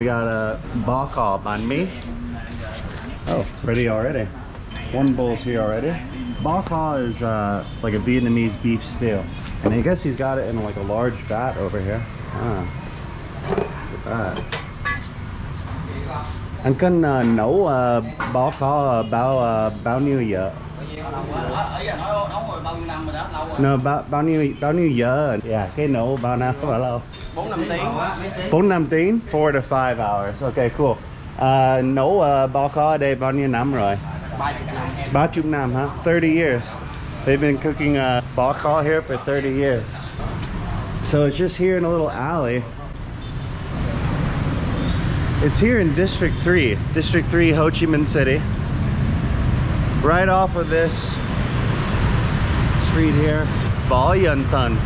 We got a bok kho banh mi. Oh, ready already. One bowl's here already. Bok kho is like a Vietnamese beef stew. And I guess he's got it in like a large vat over here. Ah, look at that. Anh cần nấu bò kho bao nhiêu giờ? No, bao nhiêu giờ? Yeah, cái nấu bao lâu? 4-5 tiếng. 4-5 tiếng? 4 to 5 hours. Okay, cool. Nấu bò kho ở đây bao nhiêu năm rồi? 30 năm, huh? 30 years. They've been cooking bò kho here for 30 years. So it's just here in a little alley. It's here in District 3, Ho Chi Minh City. Right off of this street here, Bó Yun Tân.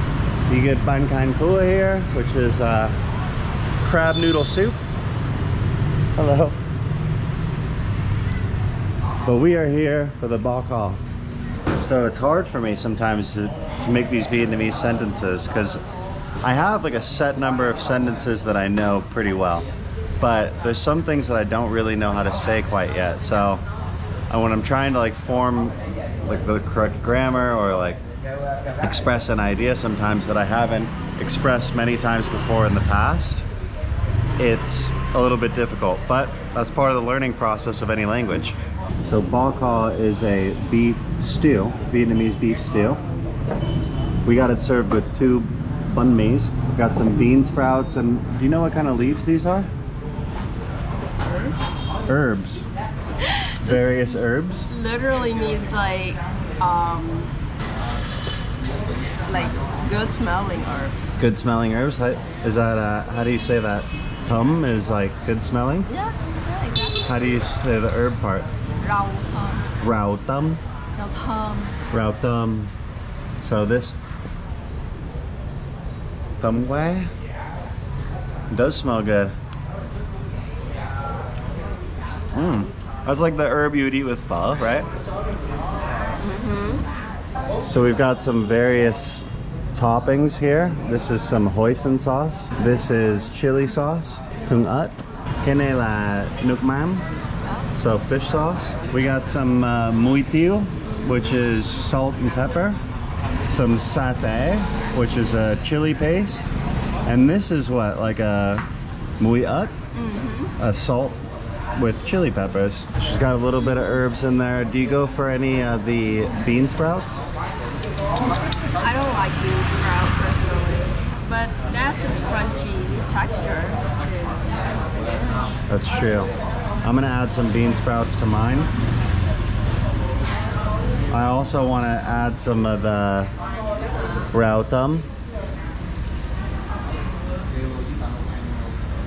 You get Ban Can Cua here, which is crab noodle soup. Hello. But we are here for the bok kho. So it's hard for me sometimes to make these Vietnamese sentences because I have like a set number of sentences that I know pretty well. But there's some things that I don't really know how to say quite yet. So when I'm trying to like form like the correct grammar or like express an idea sometimes that I haven't expressed many times before in the past, it's a little bit difficult, but that's part of the learning process of any language. So bok kho is a beef stew, Vietnamese beef stew. We got it served with 2 banh mi's. We got some bean sprouts, and do you know what kind of leaves these are? Herbs. Various herbs. Literally means like good smelling herbs. Good smelling herbs. Is that how do you say that? Thum is like good smelling. Yeah, exactly. How do you say the herb part? Rau thơm. Rau thum. Rau thơm. Rau thum. So this thum way does smell good. That's like the herb you would eat with pho, right? Mm-hmm. So we've got some various toppings here. This is some hoisin sauce. This is chili sauce. Tung ớt. Cái này là nước mắm. So fish sauce. We got some mui tiếu, which is salt and pepper. Some satay, which is a chili paste. And this is what, like a mui ớt? A salt with chili peppers. She's got a little bit of herbs in there. Do you go for any of the bean sprouts? I don't like bean sprouts personally, but that's a crunchy texture too. That's true. I'm gonna add some bean sprouts to mine. I also want to add some of the rau thum,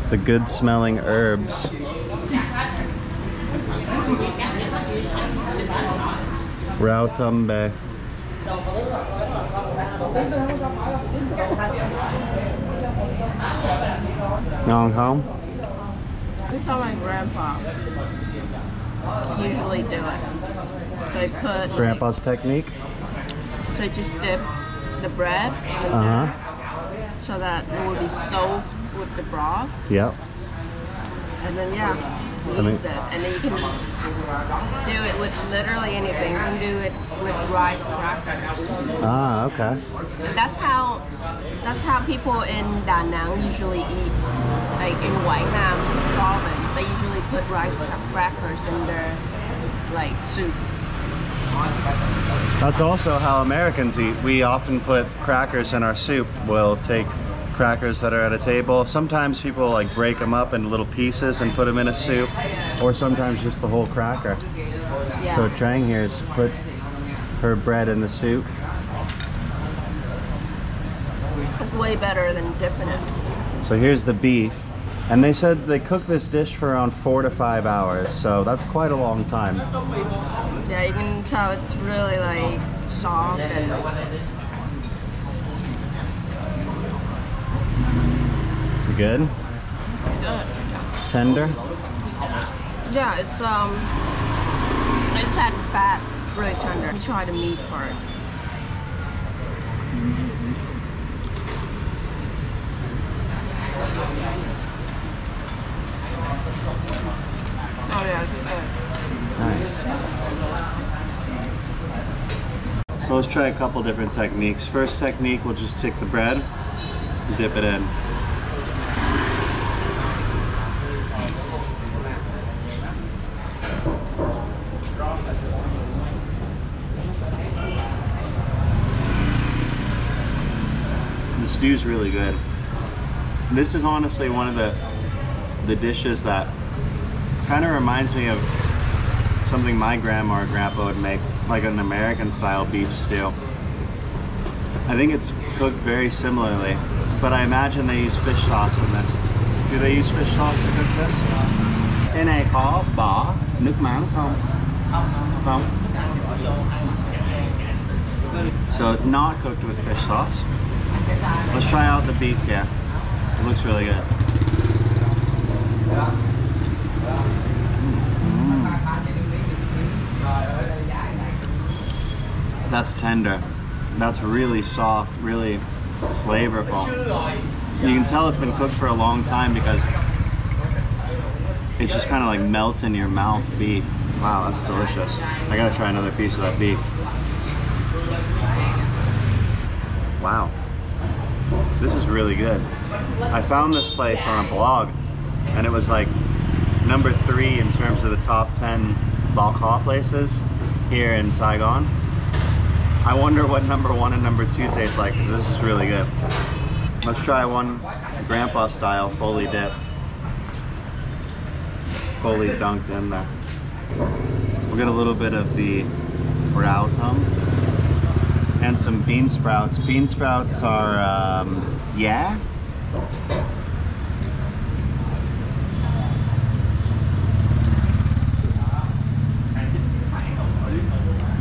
the good smelling herbs. Rau thum bae. Ngon không? This is how my grandpa usually do it. So they put Grandpa's technique? So just dip the bread in there so that it will be soaked with the broth. Yep. And then eats it. And then you can do it with literally anything. You can do it with rice crackers. Ah, okay. And that's how people in Da Nang usually eat. Like in Quảng Nam province, they usually put rice crackers in their like soup. That's also how Americans eat. We often put crackers in our soup. We'll take crackers that are at a table. Sometimes people like break them up into little pieces and put them in a soup, or sometimes just the whole cracker. Yeah. So Trang here's put her bread in the soup. It's way better than dipping it. So here's the beef. And they said they cook this dish for around 4 to 5 hours, so that's quite a long time. Yeah, you can tell it's really like soft and good? good. Tender? Yeah, it's had fat. It's really tender. Let me try the meat part. So let's try a couple different techniques. First technique, we'll just take the bread and dip it in. The stew's really good. This is honestly one of the dishes that kind of reminds me of something my grandma or grandpa would make, like an American style beef stew. I think it's cooked very similarly, but I imagine they use fish sauce in this. Do they use fish sauce to cook this? Cái này có bỏ nước mắm không? Không. So it's not cooked with fish sauce. Let's try out the beef here. It looks really good. That's tender. That's really soft, really flavorful. You can tell it's been cooked for a long time because it's just kind of like melts in your mouth beef. Wow, that's delicious. I gotta try another piece of that beef. Wow. This is really good. I found this place on a blog and it was like number 3 in terms of the top 10 bok ha places here in Saigon. I wonder what number 1 and number 2 taste like, because this is really good. Let's try one grandpa style, fully dipped. Fully dunked in there. We'll get a little bit of the broth and some bean sprouts. Bean sprouts are, yeah?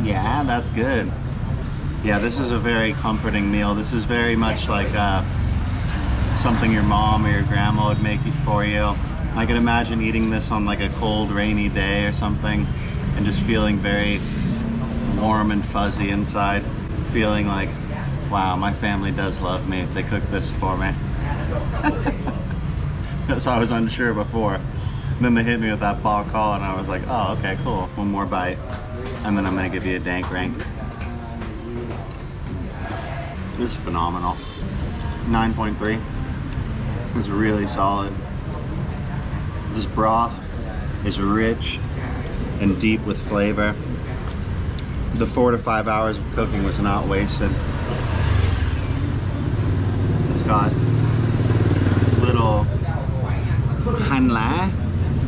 Yeah, that's good. Yeah, this is a very comforting meal. This is very much like something your mom or your grandma would make for you. I could imagine eating this on like a cold, rainy day or something and just feeling very warm and fuzzy inside. Feeling like, wow, my family does love me if they cook this for me. So I was unsure before. Then they hit me with that bok ha and I was like, oh, okay, cool. One more bite. And then I'm gonna give you a dank rank. This is phenomenal. 9.3. It's really solid. This broth is rich and deep with flavor. The 4 to 5 hours of cooking was not wasted. It's got little han la,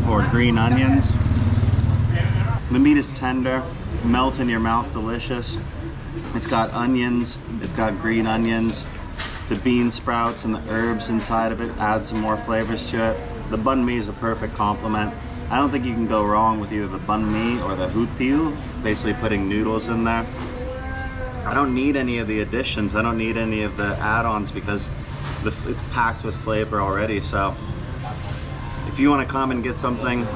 or green onions. The meat is tender, melt in your mouth, delicious. It's got onions, it's got green onions. The bean sprouts and the herbs inside of it add some more flavors to it. The banh mi is a perfect complement. I don't think you can go wrong with either the banh mi or the tiếu, basically putting noodles in there. I don't need any of the additions. I don't need any of the add-ons because it's packed with flavor already. So if you want to come and get something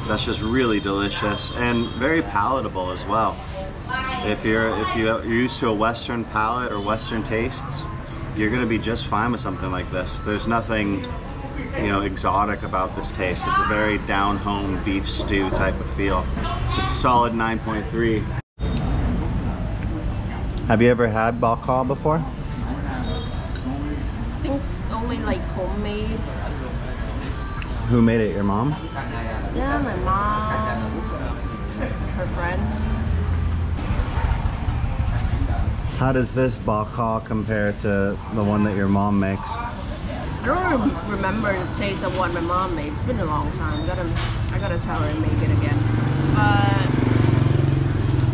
that's just really delicious and very palatable as well. If you're used to a Western palate or Western tastes, you're going to be just fine with something like this. There's nothing, you know, exotic about this taste. It's a very down-home beef stew type of feel. It's a solid 9.3. Have you ever had bok ha before? I think it's only like homemade. Who made it? Your mom? Yeah, my mom, her friend. How does this bok ha compare to the one that your mom makes? I don't remember the taste of what my mom made. It's been a long time. I gotta tell her and make it again. But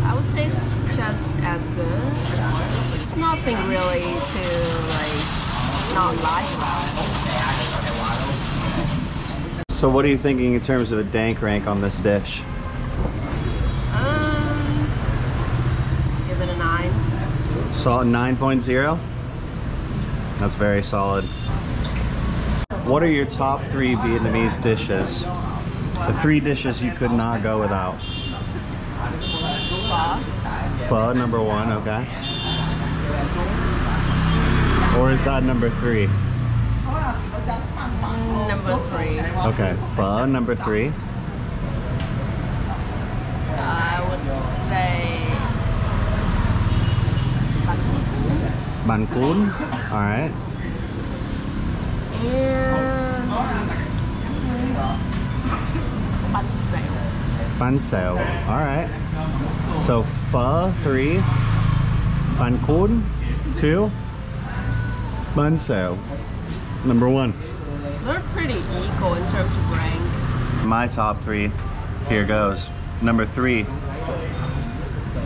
I would say it's just as good. It's nothing really to like not like about it. So what are you thinking in terms of a dank rank on this dish? Give it a 9. Solid 9.0? That's very solid. What are your top 3 Vietnamese dishes? The 3 dishes you could not go without. Pho. Pho, number 1, okay. Or is that number 3? Number 3. Okay, pho, number 3. I would say Bánh cuốn. All right. And bánh xèo. Bánh xèo. All right. So pho 3, bánh cuốn 2, bánh xèo number 1. They're pretty equal in terms of rank. My top 3, here goes. Number 3,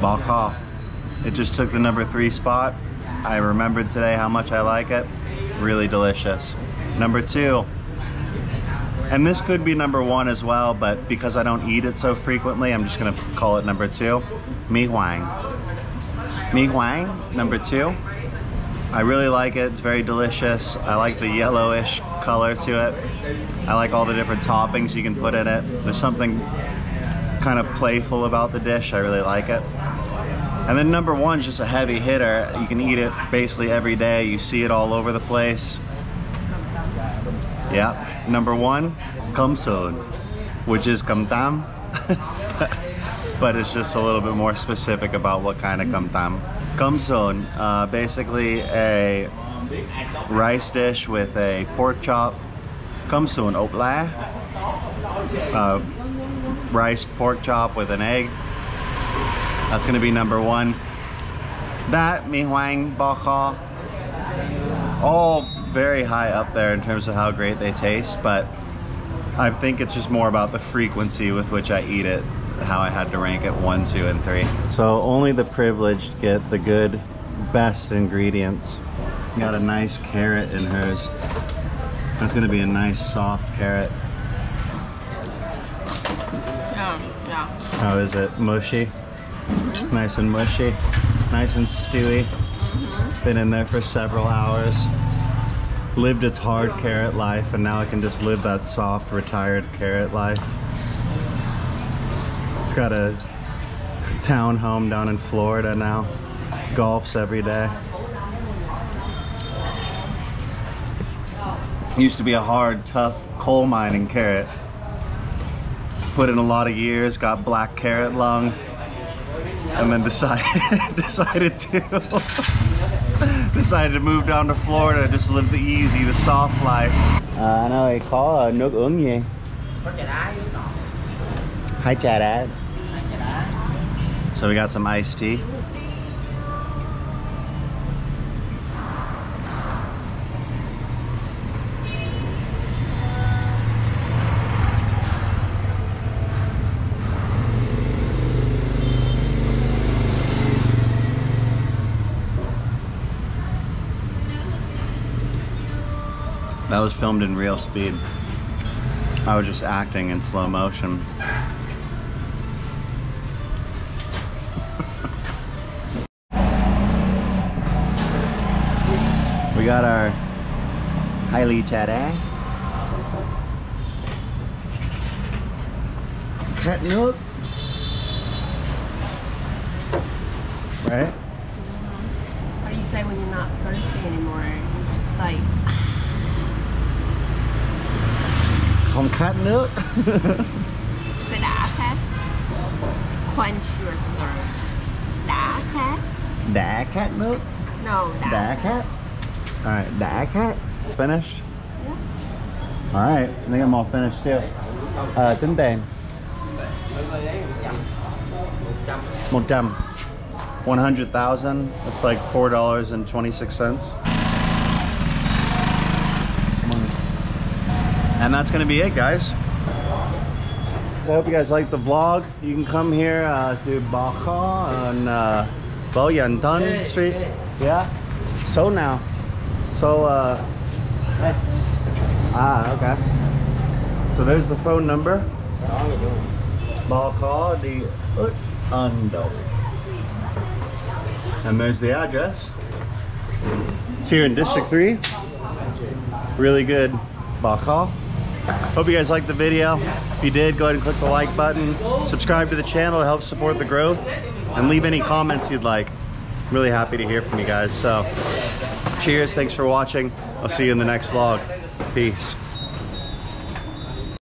bò kho. It just took the number 3 spot. I remembered today how much I like it. Really delicious. Number 2, and this could be number 1 as well, but because I don't eat it so frequently, I'm just gonna call it number 2. Mi Hoang. Mi Hoang, number 2. I really like it, it's very delicious. I like the yellowish color to it. I like all the different toppings you can put in it. There's something kind of playful about the dish, I really like it. And then number 1 is just a heavy hitter. You can eat it basically every day. You see it all over the place. Yeah, number 1, cơm sườn, which is cơm tam. But it's just a little bit more specific about what kind of cơm tam. Cơm sườn, basically a rice dish with a pork chop. Cơm sườn ốp lá, rice pork chop with an egg. That's gonna be number 1. That, Mi Hoang, bò kho, all very high up there in terms of how great they taste, but I think it's just more about the frequency with which I eat it, how I had to rank it 1, 2, and 3. So only the privileged get the good, best ingredients. Got a nice carrot in hers. That's gonna be a nice soft carrot. Yeah. How is it? Mushy? Mm-hmm. Nice and mushy, nice and stewy. Mm-hmm. Been in there for several hours. Lived its hard carrot life, and now I can just live that soft, retired carrot life. It's got a town home down in Florida now. Golfs every day. Used to be a hard, tough coal mining carrot. Put in a lot of years, got black carrot lung, and then decided to move down to Florida, just live the easy, the soft life. Anh ơi, có nước uống gì? Có trà đá với ngọt. 2 trà đá. 2 trà đá. So we got some iced tea. That was filmed in real speed. I was just acting in slow motion. We got our highly chada. Khát nước. Right? How do you say when you're not thirsty anymore? You're just like... Không khát nước. Say đã khát. Quench your thirst. Đã khát. Đã khát nước. No, Đã khát. Alright, đã khát. Finished? Yeah. Alright, I think I'm all finished too. Tính tiền. 100. 100,000. That's like $4.26. And that's gonna be it, guys. So I hope you guys liked the vlog. You can come here to Bò Kho on Bo Yan Ton Street. Yeah. So now. So okay. So there's the phone number. Bò Kho đi Út Ando. And there's the address. It's here in District 3. Really good bò kho. Hope you guys liked the video. If you did, go ahead and click the like button. Subscribe to the channel to help support the growth. And leave any comments you'd like. I'm really happy to hear from you guys. So, cheers, thanks for watching. I'll see you in the next vlog. Peace.